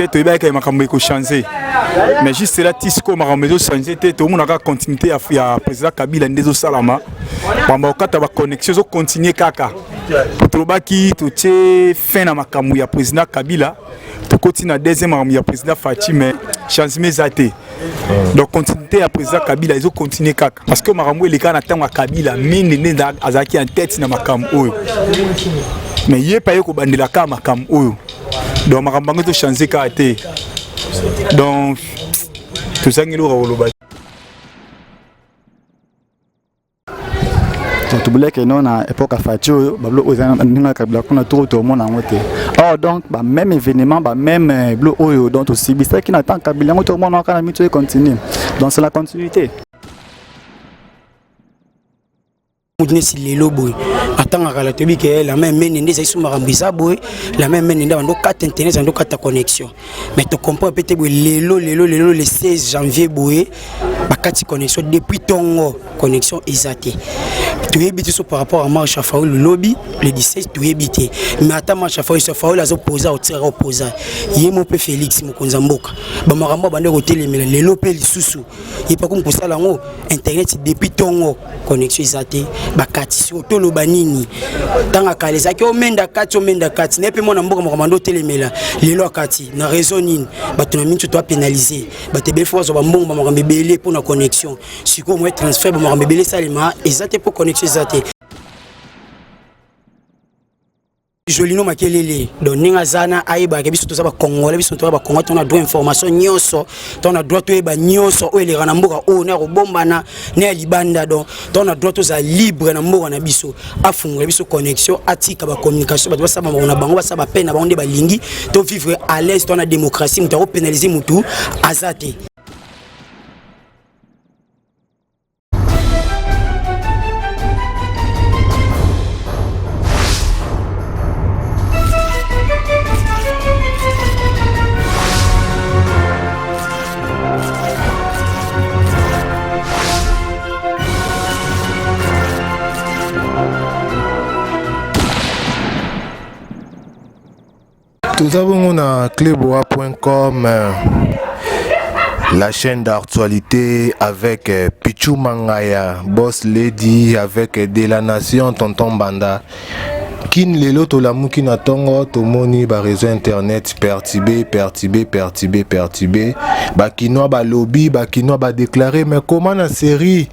que tu es que makambo eko changer mais juste là tisco makambo ezo changer te to mona ka continuité ya président Kabila ndezo salama bamba okata ba connexion zo continuer kaka to baki to che fin na makambo ya président Kabila to continue na deuxième makambo ya président Fachi mais changement zate donc continuité ya président Kabila ezo continuer kaka parce que makambo eleka na tango Kabila mine nenda azaki en tête na makambo oyo mais yé pas yoko bandela ka makambo oyo donc makambo ngo to changer ka te donc tout ça ngelo rawoloba tu voulais que non à époque à Fatio bablo ozana ninga Kabila kuna tout au monde en côté or donc bah même événement bah même blo oyo donc aussi bisa qui n'attend Kabila tout le monde en kana mitu continue donc c'est la continuité si les lobos attends à la télé que la même mène des sous marambisa boy la même mène dans nos quatre internet dans nos quatre connexions mais tu comprends peut-être le 16 janvier boy ba quatre connexions depuis ton connexion exatée tu es habitué par rapport à marche à Faoul le lobby le 17 tu es habitué mais attends marche à Faoul a opposé au tir opposé yemo pe Félix Mokonzamboka ba maramba bande hôtel mais les lopé lisusu il pas comme pour ça là internet depuis ton connexion exatée bakati sur tolo banini tanga kaleza ki o menda kati nepe mona mboka mokomando telemela lelo akati na raison nini bato na mintu to pénaliser bato be fois ba mbongo ba mbebele pour na connexion siko mo transfert ba mbebele salima ezate pour connexion ezate Jolino Makelele donc ninga zana aiba ke biso to ba congolais biso to ba congolais on a droit information nyonso on a droit to eba nyonso o elera na mboka o na robombana ne libanda donc on a droit to za libre na mboka na biso afungula biso connexion atika ba communication ba saba na bango ba saba peine ba onde ba lingi to vivre à l'aise to na démocratie muto pénaliser mutu azate Nous avons un cleboa.com, la chaîne d'actualité avec Pichou Mangaya, Boss Lady, avec De La Nation, Tonton Banda. Kin lelo to la muki na tongo to moni ba réseau internet perturbé ba kinoa ba lobby ba kinoa ba déclarer mais comment na série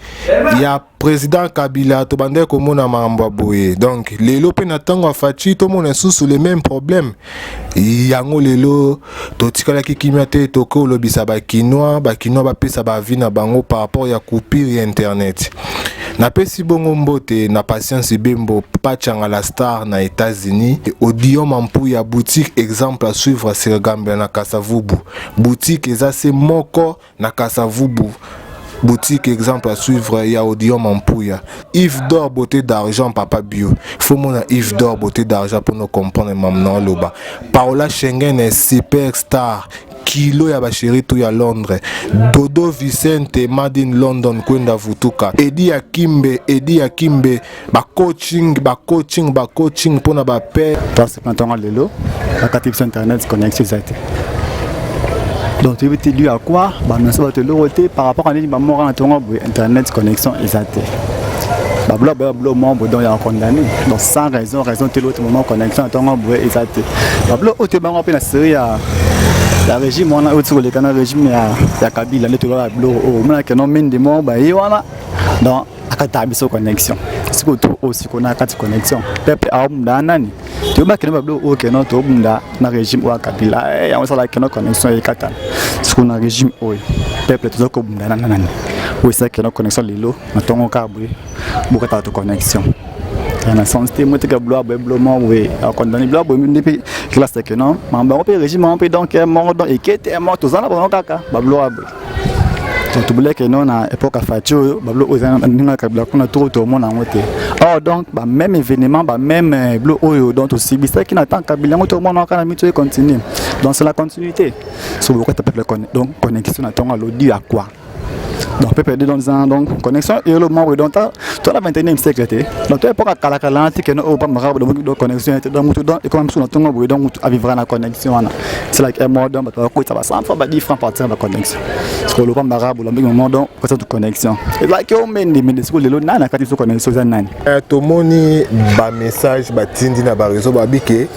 il y a président Kabila to bande ko mona mamba boye donc lelo pe na tongo Fachi to mona sous les mêmes problèmes yango lelo to tikala ki kimate to ko lobisa ba kinoa ba pesa ba vie na bango par rapport ya coupure internet na pesi bongo mbote na patience bembo pachanga la star na États-Unis audio mampu ya boutique exemple à suivre sur Gambia na Kasavubu boutique ezase moko na Kasavubu boutique exemple à suivre ya audio mampuya Yves d'or beauté d'argent papa bio faut mon Yves d'or beauté d'argent pour nous comprendre maintenant loba Paola Schengen est superstar kilo ya bashiri tu ya Londres Dodo Vicente Madin London kwenda vutuka Eddie Akimbe ba coaching pona ba paix parce que maintenant lelo la captation internet connexion zate donc tu veux te dire à quoi bah mais ça va te l'autre par rapport à les maman en internet connexion exacte Bablo membre donc il a condamné donc sans raison tel autre moment connexion en temps exacte Bablo autre bango pe na série la régime on a autour le canal régime ya Kabila le tout là Bablo au moins que non mine de mort bah y voilà donc akata biso connexion c'est que tout aussi qu'on a quatre connexion peuple a munda nani tu vois que Bablo au que non to munda na régime wa Kabila ya on ça la que non connexion et kata c'est qu'on a régime au peuple tout ko munda nani oui c'est que non connexion lilo na tongo kabwe bokata to connexion na sens te mote ka bloa beblement oui a condamné bloa bo depuis classe que non mamba on peut régime on peut donc mort donc et qui était mort tous en bon kaka bablo tu voulais que non à époque à Fatio bablo ozana ninga Kabila kuna tout au monde en côté or donc bah même événement bah même blo oyo donc aussi bisa qui n'attend Kabila tout le monde en kana mitu continue donc c'est la continuité sur pourquoi tu peux donc connexion à ton l'audio à quoi donc peut perdre dans un donc connexion et le membre donc toi la 21e siècle donc toi pas kala kala que non pas marabout donc connexion donc tout et comme sur notre donc à vivre la connexion c'est like un mode donc ça va 100 fois 10 francs partir la connexion parce que le pas marabout le moment donc ça toute connexion et like au men des school le na kati sur connexion ça nani to moni ba message ba tindi na ba réseau ba biké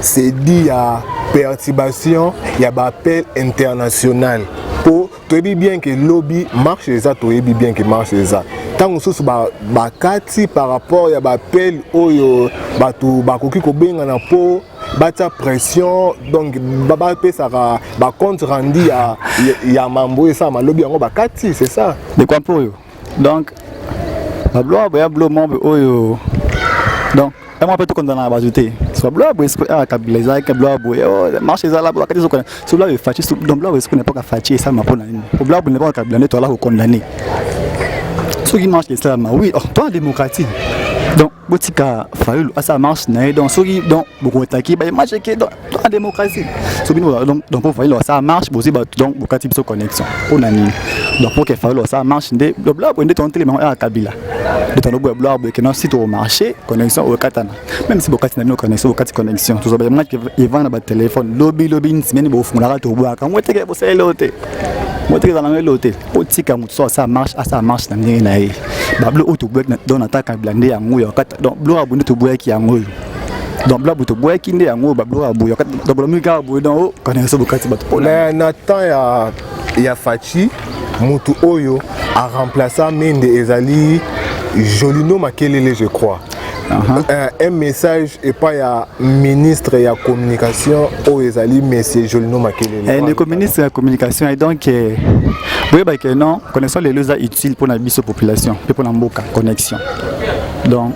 c'est dit à perturbation il y a ba appel international pour tu es bien que lobby marche ça tu es bien que marche ça tant que ba kati par rapport ya ba appel oyo ba tu ba koki ko benga na po ba ta pression donc ba pe ça ba compte rendu ya mambo ça ma lobby ngo ba kati c'est ça de quoi pour yo donc la bloa ba blo membre oyo donc et moi peut tout condamner à bajouter soit bloa bo est à kabila ka bloa bo marche ça là ba kati so connaît so là il fâché donc bloa est n'est pas fâché ça m'a pas na pour bloa n'est pas kabila toi là ko condamner ceux qui marchent l'islam oui toi démocratie donc botika faulu ça marche donc ceux qui donc beaucoup attaquer ba marche que dans la démocratie ceux qui donc pour faulu ça marche aussi donc bokati biso connexion on a ni donc pour que faulu ça marche donc là pour ton télé à kabila de ton bloc que non site au marché connexion au katana même si bokati na connexion au kati connexion tout ça ba match ils vendent ba téléphone lobby semaine bo fumula to boa quand weteke bo c'est l'hôtel moi tu es dans l'hôtel botika mutu ça marche na ndenge na ye ba bloc auto bloc dans attaque blindé yango yo kata donc bloc abonné to boya ki yango donc bloc to boya ki ndé yango ba bloc aboyo kata donc bloc mika aboyo donc connexion bokati ba to mais na temps ya Fachi mutu oyo a remplacé Mende ezali Jolino Makelele je crois. Un message et pas ya ministre ya communication au ezali monsieur Jolino Makelele. Le ministre de la communication et donc oui bah que non connexion les lois utiles pour la population et pour la mboka connexion. Donc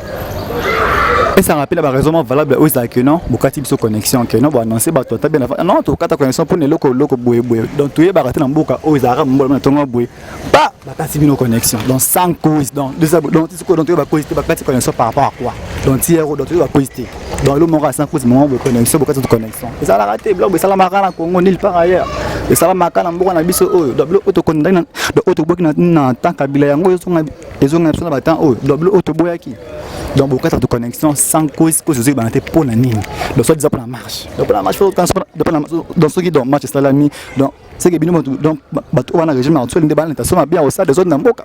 et ça rappelle la raison valable où c'est que non bokati biso connexion que non bon annoncer ba toi bien non to kata connexion pour les loko boye donc tu es baraté na mboka où ça rambo na tonga boye pas bakati bino connexion donc sans cause donc tu vas cause bakati connexion par rapport à quoi donc tiers donc tu vas cause donc le mora sans cause moment de connexion bokati de connexion et ça la raté blog ça la makana Congo nulle part ailleurs et ça la makana mboka na biso oyo donc auto condamné donc auto boki na tant kabila yango ezonga biso na batan oyo donc auto boyaki donc bokati de connexion sans cause aussi banté pour la ligne donc soit disant pour la marche donc pour la marche dans ceux qui donc marche ça la mis donc c'est que bino donc bato wana régime en tout le débat l'intention bien au sein des autres namboka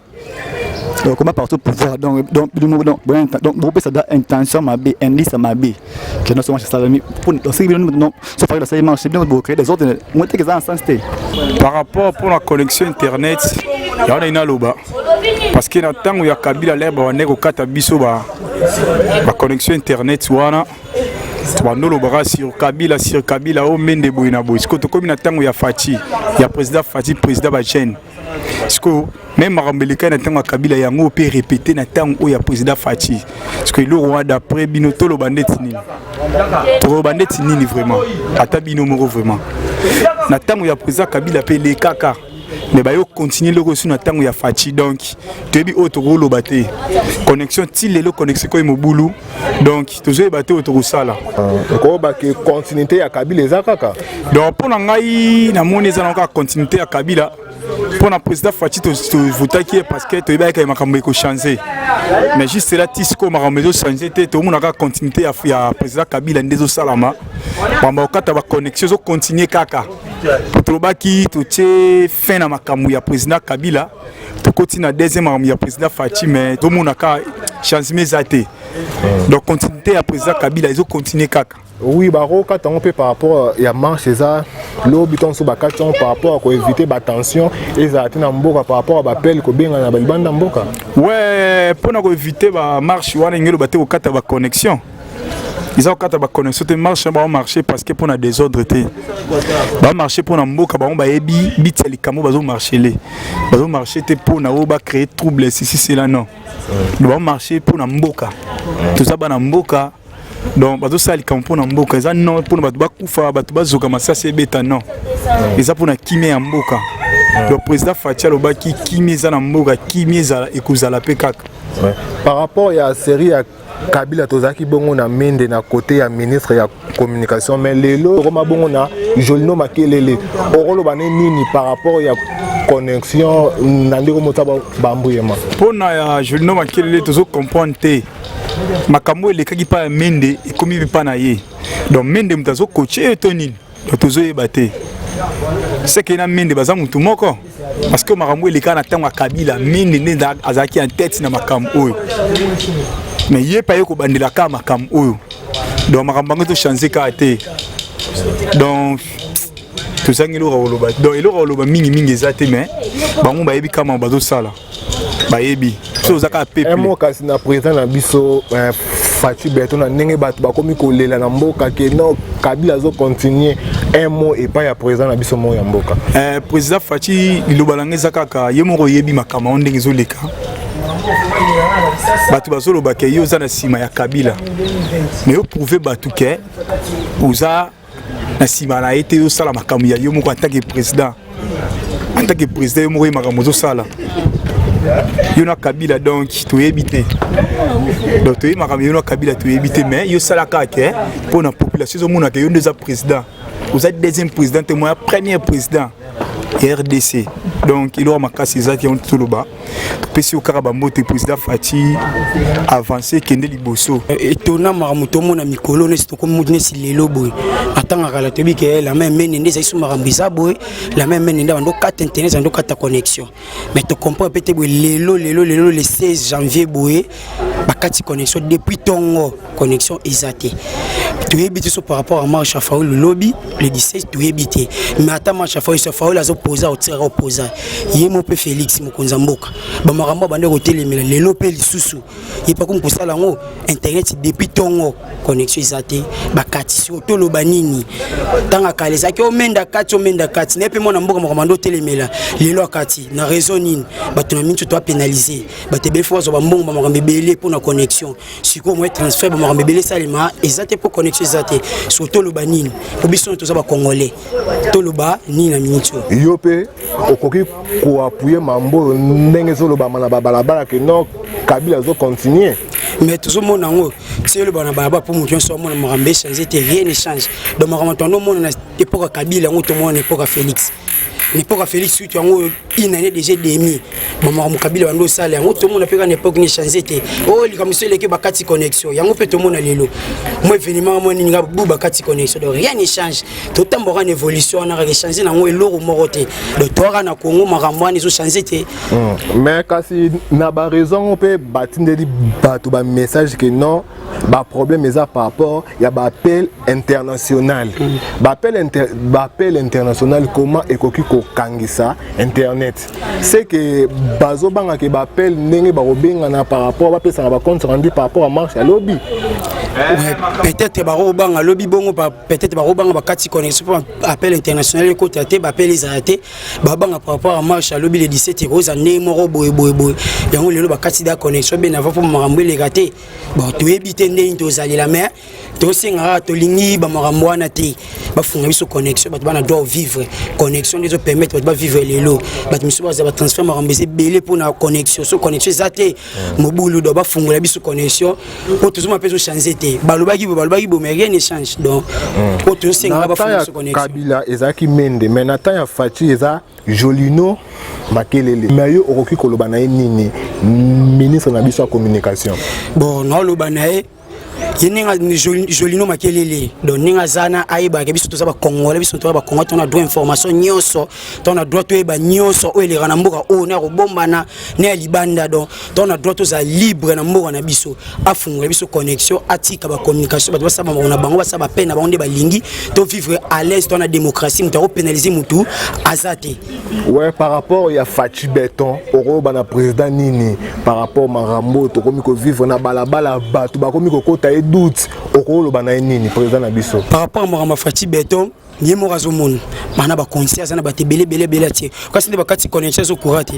donc comment partout pouvoir donc groupe ça da intention ma b indice ma b que non seulement ça la mis pour donc c'est que bino donc ça fait ça marche bien pour créer des autres moi que ça en sens par rapport pour la connexion internet ya on ina loba parce que na tango ya kabila leba wane ko kata biso ba connexion internet wana tubandolo bara sur kabila o mende boina boy ko to komi na tango ya Fachi ya président Fachi président ba chaîne sko même marambeleka na tango kabila yango peut répéter na tango ya président Fachi parce que le roi d'après binoto lo bandeti nini vraiment ata bino moko vraiment na tango ya président kabila pe le kaka mais bah yo continuer le reçu na tango ya Fachi donc tu bi auto lo baté connexion til le connexion ko mobulu donc toujours baté auto sala ko ba ke continuité ya Kabila ezakaka donc pour ngai na moneza na continuité ya Kabila pour na président Fachi to votaki parce que to ba ka makambo ko changer mais juste là tisco makambo changer te to mona ka continuité ya président Kabila ndezo salama bamba okata ba connexion zo continuer kaka Trobaki to che fin na makambo ya président Kabila to continue deuxième makambo ya président Fachi mais to mona ka changement zate donc continuité ya président Kabila ils ont continué kaka oui baro quand on peut par rapport ya marche ça l'obiton so bakation par rapport à éviter ba tension et ça na mboka par rapport à ba appel ko benga na ba banda mboka ouais pour na ko éviter ba marche wana ngelo baté ko kata ba connexion ils ont kata ba connexion te marche ba marcher parce que pour na désordre te ba marcher pour na mboka ba ba yebi biteli kamo bazo marcher les bazo marcher te pour na ba créer trouble si c'est là non ba marcher pour na mboka tout ça ba na mboka donc bazo sali kamo pour na mboka ça non pour na ba kufa ba bazoka masasi beta non et ça pour na kimé ya mboka le président Fachi Lobaki kimé za na mboka kimé za ekozala pe kaka par rapport à série ya Kabila tozaki bongo na Mende na côté ya ministre ya communication mais lelo roma bongo na Jolino Makelele orolo bané nini par rapport ya connexion nandiko motaba bambuyema pona ya Jolino Makelele tozo comprendre te makambo elekaki pa mende ekomi pa na ye donc mende mutazo coacher tonini donc tozo yebate c'est que na mende baza mutu moko parce que makambo eleka na tango Kabila mende nda azaki en tête na makambo oyo mais ye pa yeko bandela ka makambo oyo donc makambo ngo to changer ka te donc tout ça ngelo oloba donc elo oloba mingi ezate mais bango ba yebi kama bazo sala ba yebi so zaka peuple mo kasi na président na biso Fachi Beton na ndenge bato bakomi kolela na mboka ke no Kabila zo continuer un mot et pas ya président na biso mo ya mboka président Fachi liloba langeza kaka ye moko yebi makama ndenge zoleka bato bazoloba ke yo za na sima ya Kabila mais yo prouver bato ke uza na sima na été yo sala makambo ya yo moko en tant que président yo moko makambo zo sala yo na Kabila donc to éviter donc to makambo yo na Kabila to éviter mais yo sala ka ke pour la population zo mona ke yo déjà président vous êtes deuxième président et moi premier président RDC donc il aura makasi ezaki on tout le bas pesi au karabambo te président Fachi avancer kende liboso etona maramuto mona mikolo ne sitoko mudine silelo boy atanga kala tebi ke la même mene ndeza isu marambisa boy la même mene nda ndo kata internet ndo kata connexion mais tu comprends peut-être lelo le 16 janvier boy bakati connexion depuis tongo connexion ezate tu ebité so par rapport à marche Faoul le lobby le 17 tu ebité mais ata marche Faoul azo poser au tira opposa yemo pe Félix Mokonza Mboka ba makambo bande ko telemela lelo pe lisusu yepa ko mpusala ngo internet depuis tongo connexion ezate bakati so tolo banini tanga kaleza ki omenda kati nepe mona mboka makambo telemela lelo akati na raison nini bato na mintu to pénaliser bato befo zo ba mbongo ba makambo belé pour na connexion siko mo transfert ba makambo belé salima ezate pour connexion ezate so tolo banini obiso to za ba congolais tolo ba ni na mintu yope okoki ko appuyer mambo ndenge zo loba mana balabala que non Kabila zo continuer mais tout le monde en haut c'est le bon baba pour nous so mon makambo changer te rien ne change donc makambo tondo mon na époque Kabila ngo to mon époque Félix l'époque Félix tu en une année déjà demi maman Kabila bando sala ngo to mon na peka na époque ni changer te oh li comme ceux qui bakati connexion yango pe to mon na lelo moi événement moi ni nga bu bakati connexion donc rien ne change tout temps bon évolution na changer na ngo eloko moko te donc toi na Congo makambo ni zo changer te mais kasi na ba raison pe batindeli bato ba message que non ba problème est par rapport il y a ba appel international ba appel international comment ekoki ko kangisa internet c'est que bazo banga ke ba appel ndenge ba robenga na par rapport ba pesa na ba compte rendu par rapport à marche à lobby peut-être ba robanga lobby bongo peut-être ba robanga ba kati connexion pour appel international ko traité ba appel les arrêté ba banga par rapport à marche à lobby le 17 rose ne moro boy yango lelo ba kati da connexion ben avant pour makambo le raté bon to éviter ndenge to zali la mer to singa to lingi ba makambo wana te ba funga biso connexion ba bana doit vivre connexion les permettre ba vivre lelo ba miso ba transfert makambo c'est belé pour na connexion so connexion zate mobulu do ba funga biso connexion pour tout ma peso changer te balobaki bo mais rien ne change donc pour tout singa ba funga biso connexion Kabila ezaki mende mais na temps ya Fachi eza Jolino Makelele mais yo okoki koloba na nini ministre na biso ya communication bon no loba na yeninga Jolino Makelele donc ninga zana aiba ke biso to za ba congolais biso to ba congolais to na droit information nyonso to na droit to eba nyonso o elera na mboka o na robombana ne libanda donc to na droit to za libre na mboka na biso afungula biso connexion atika ba communication ba saba na bango ba saba peine ba onde ba lingi to vivre à l'aise to na démocratie muto pénaliser mutu azate ouais par rapport ya Fachi Beton oro bana président nini par rapport marambo to komi ko vivre na balabala bato ba komi ko kota et doute au bana nini président na biso par rapport à ma Fachi Beton ni mo razomon mana ba conscience na ba te belé tie kasi ne ba kati connexion au courant te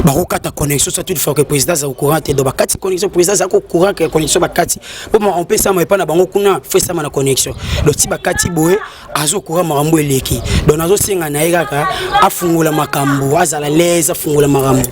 ba ko kata connexion ça tout fois que président za au courant te do ba kati connexion président za ko courant que connexion ba kati pour moi on peut ça mais pas na bango kuna fait ça na connexion donc ti ba kati boye azo courant makambo eleki donc nazo singa na ekaka afungula makambo azala leza afungula makambo